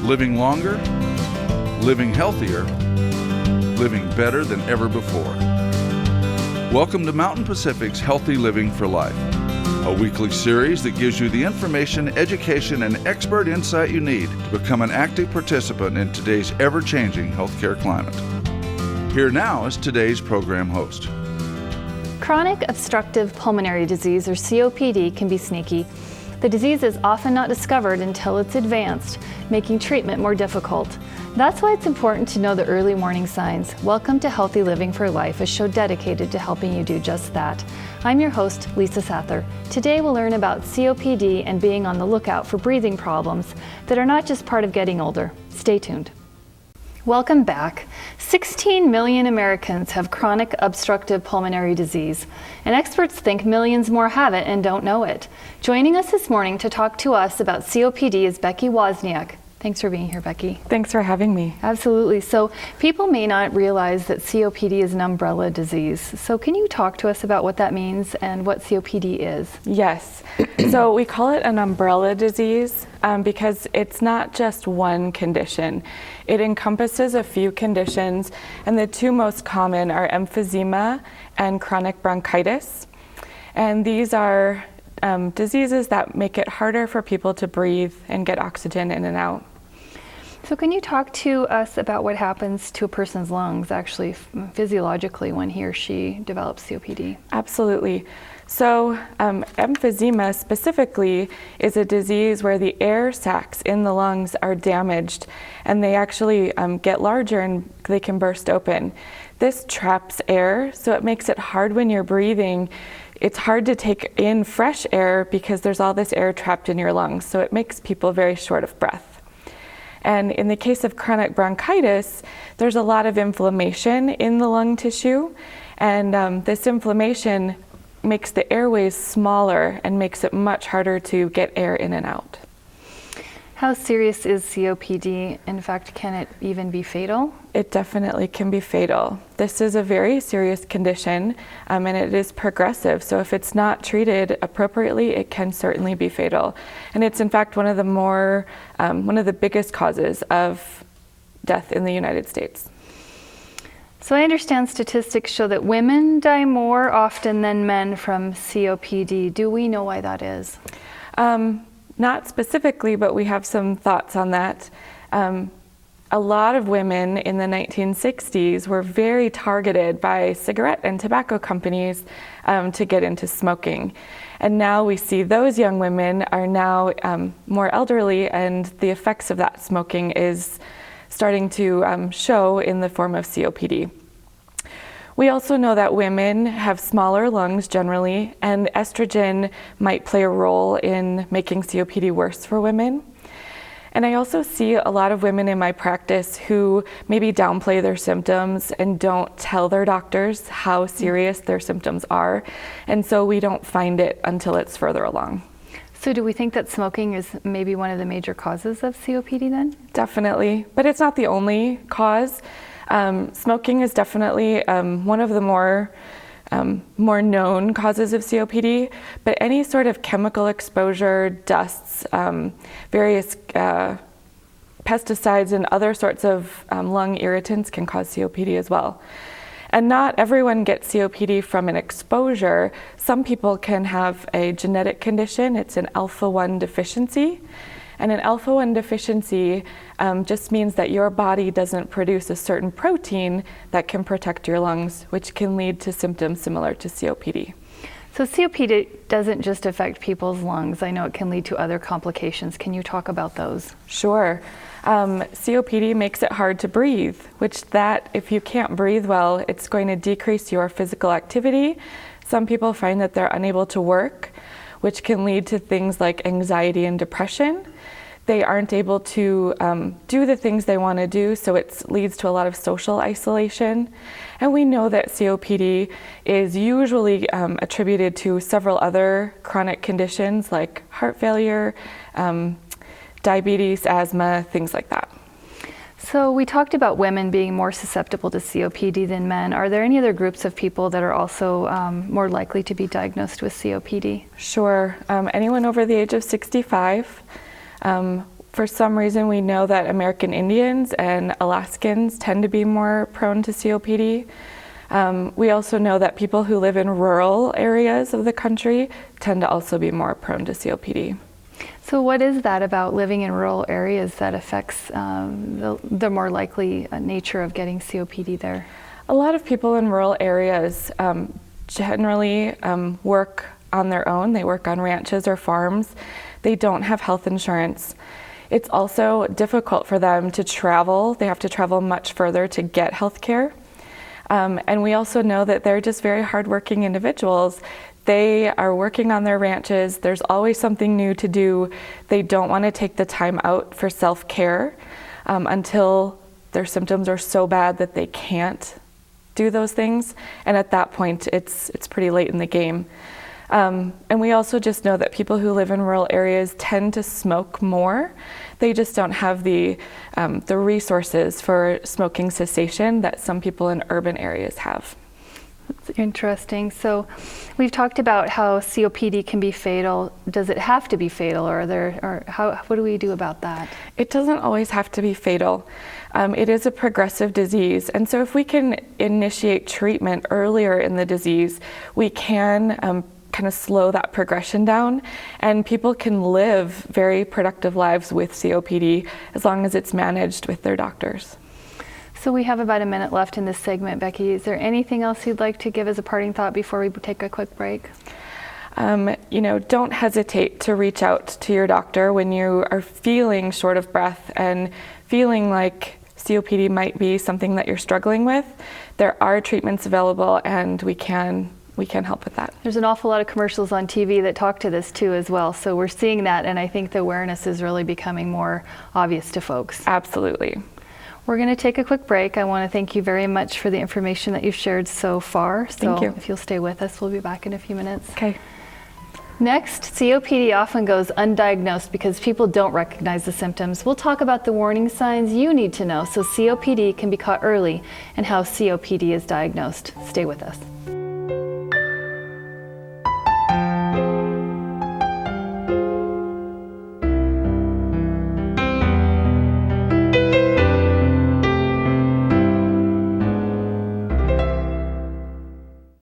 living longer, living healthier, living better than ever before. Welcome to Mountain Pacific's Healthy Living for Life, a weekly series that gives you the information, education, and expert insight you need to become an active participant in today's ever-changing healthcare climate. Here now is today's program host. Chronic obstructive pulmonary disease, or COPD, can be sneaky. The disease is often not discovered until it's advanced, making treatment more difficult. That's why it's important to know the early warning signs. Welcome to Healthy Living for Life, a show dedicated to helping you do just that. I'm your host, Lisa Sather. Today we'll learn about COPD and being on the lookout for breathing problems that are not just part of getting older. Stay tuned. Welcome back. 16 million Americans have chronic obstructive pulmonary disease, and experts think millions more have it and don't know it. Joining us this morning to talk to us about COPD is Becky Wozniak. Thanks for being here, Becky. Thanks for having me. Absolutely. So people may not realize that COPD is an umbrella disease. So can you talk to us about what that means and what COPD is? Yes. So we call it an umbrella disease because it's not just one condition. It encompasses a few conditions, and the two most common are emphysema and chronic bronchitis. And these are diseases that make it harder for people to breathe and get oxygen in and out. So can you talk to us about what happens to a person's lungs, actually physiologically, when he or she develops COPD? Absolutely. So emphysema specifically is a disease where the air sacs in the lungs are damaged, and they actually get larger and they can burst open. This traps air, so it makes it hard when you're breathing. It's hard to take in fresh air because there's all this air trapped in your lungs, so it makes people very short of breath. And in the case of chronic bronchitis, there's a lot of inflammation in the lung tissue, and this inflammation makes the airways smaller and makes it much harder to get air in and out. How serious is COPD? In fact, can it even be fatal? It definitely can be fatal. This is a very serious condition, and it is progressive. So if it's not treated appropriately, it can certainly be fatal. And it's in fact one of the biggest causes of death in the United States. So I understand statistics show that women die more often than men from COPD. Do we know why that is? Not specifically, but we have some thoughts on that. A lot of women in the 1960s were very targeted by cigarette and tobacco companies to get into smoking. And now we see those young women are now more elderly, and the effects of that smoking is starting to show in the form of COPD. We also know that women have smaller lungs generally, and estrogen might play a role in making COPD worse for women. And I also see a lot of women in my practice who maybe downplay their symptoms and don't tell their doctors how serious their symptoms are, and so we don't find it until it's further along. So do we think that smoking is maybe one of the major causes of COPD then? Definitely, but it's not the only cause. Smoking is definitely one of the more known causes of COPD, but any sort of chemical exposure, dusts, various pesticides and other sorts of lung irritants can cause COPD as well. And not everyone gets COPD from an exposure. Some people can have a genetic condition. It's an alpha-1 deficiency. And an alpha-1 deficiency just means that your body doesn't produce a certain protein that can protect your lungs, which can lead to symptoms similar to COPD. So COPD doesn't just affect people's lungs. I know it can lead to other complications. Can you talk about those? Sure. COPD makes it hard to breathe, which if you can't breathe well, it's going to decrease your physical activity. Some people find that they're unable to work, which can lead to things like anxiety and depression. They aren't able to do the things they want to do, so it leads to a lot of social isolation. And we know that COPD is usually attributed to several other chronic conditions like heart failure, diabetes, asthma, things like that. So we talked about women being more susceptible to COPD than men. Are there any other groups of people that are also more likely to be diagnosed with COPD? Sure. Anyone over the age of 65. For some reason, we know that American Indians and Alaskans tend to be more prone to COPD. We also know that people who live in rural areas of the country tend to also be more prone to COPD. So what is that about living in rural areas that affects the more likely nature of getting COPD there? A lot of people in rural areas generally work on their own. They work on ranches or farms. They don't have health insurance. It's also difficult for them to travel. They have to travel much further to get health care. And we also know that they're just very hardworking individuals. They are working on their ranches. There's always something new to do. They don't want to take the time out for self-care until their symptoms are so bad that they can't do those things. And at that point, it's pretty late in the game. And we also just know that people who live in rural areas tend to smoke more. They just don't have the resources for smoking cessation that some people in urban areas have. That's interesting. So we've talked about how COPD can be fatal. Does it have to be fatal, or what do we do about that? It doesn't always have to be fatal. It is a progressive disease, and so if we can initiate treatment earlier in the disease, we can kind of slow that progression down, and people can live very productive lives with COPD as long as it's managed with their doctors. So we have about a minute left in this segment. Becky, is there anything else you'd like to give as a parting thought before we take a quick break? Don't hesitate to reach out to your doctor when you are feeling short of breath and feeling like COPD might be something that you're struggling with. There are treatments available, and we can help with that. There's an awful lot of commercials on TV that talk to this too as well. So we're seeing that, and I think the awareness is really becoming more obvious to folks. Absolutely. We're going to take a quick break. I want to thank you very much for the information that you've shared so far. Thank you. If you'll stay with us, we'll be back in a few minutes. Okay. Next, COPD often goes undiagnosed because people don't recognize the symptoms. We'll talk about the warning signs you need to know so COPD can be caught early and how COPD is diagnosed. Stay with us.